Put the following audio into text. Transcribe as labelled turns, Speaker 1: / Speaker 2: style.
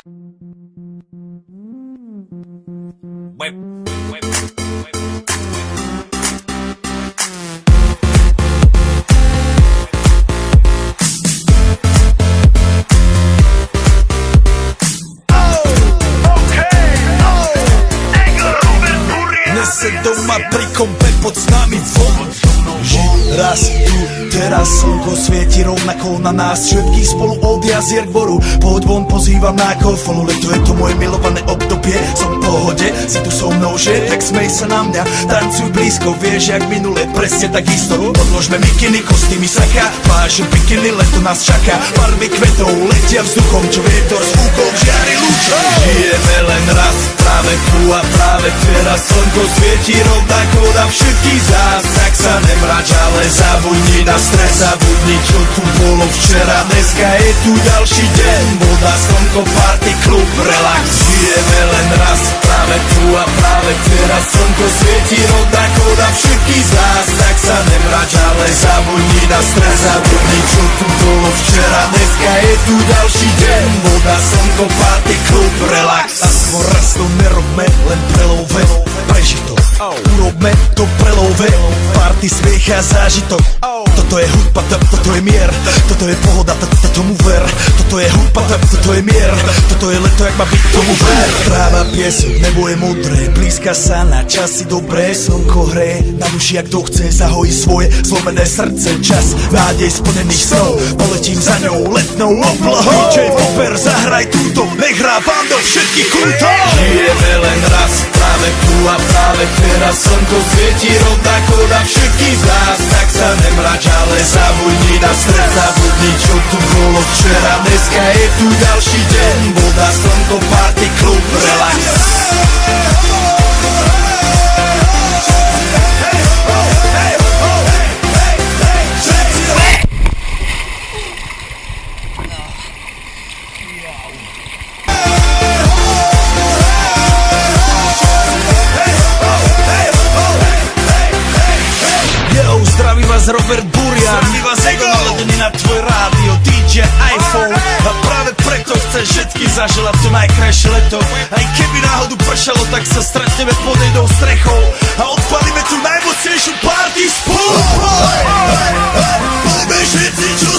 Speaker 1: Nese doma pri kompe pod s nami von. Žiť raz tu, teraz slnko svieti rovnako na nás všetkých spolu od jazier k boru. Poď von, pozývam na golfonu, leto je to moje milované obdobie. Som v pohode, si tu so mnou, že? Tak smej sa na mňa, tancuj blízko, vieš jak minule, presne tak isto. Odložme mikiny, kostýmy saka, vážim bikiny, leto nás čaká. Barvy kvetov letia vzduchom, čo vietor s fúkom žiari lúčom. Žijeme len raz, práve tu a práve teraz slnko svieti rovnako na všetkých z nás. Tak sa nemrač, ale zabudni na stres, zabudni čo tu bolo včera. Dneska je tu ďalší deň, voda, slnko, party, klub, relax. Žijeme len raz, práve tu a práve teraz slnko svieti rovnako na všetkých z nás. Tak sa nemrač, ale zabudni na stres, zabudni čo tu bolo včera. Dneska je tu ďalší deň, voda, slnko, party, klub, relax. Aspoň raz to nerobme, len prelove, preži to. Urobme to prelove, party, smiech a zážitok. Toto je hudba, toto je mier, toto je pohoda, tomu ver. Toto je hudba, toto je mier, toto je leto, jak má byť, tomu ver. Tráva, piesok, nebo je modré, blízka sa na časy dobré. Slnko hreje na duši, jak to chce, zahojí svoje zlomené srdce. Čas nádej splnených snov, poletím za ňou letnou oblohou. DJ Popper, zahraj túto, nech hrá vám do všetkých kútov. Žijeme len raz, práve tu a práve teraz slnko svieti rovnako na všetkých z nás. Tak sa nemrač, ale zabudni na stres, zabudni čo tu bolo včera. Dneska je tu ďalší deň, voda, slnko, party, klub, relax. Zdraví vás Robert Burian, zdraví vás Ego naladený na tvoj rádio, DJ iPhone. A práve preto chcem všetky zaželať to najkrajšie leto. Aj keby náhodu pršalo, tak sa stretneme pod jednou strechou a odpalíme tú najmocnejšiu party spolu. Poďme všetci, čo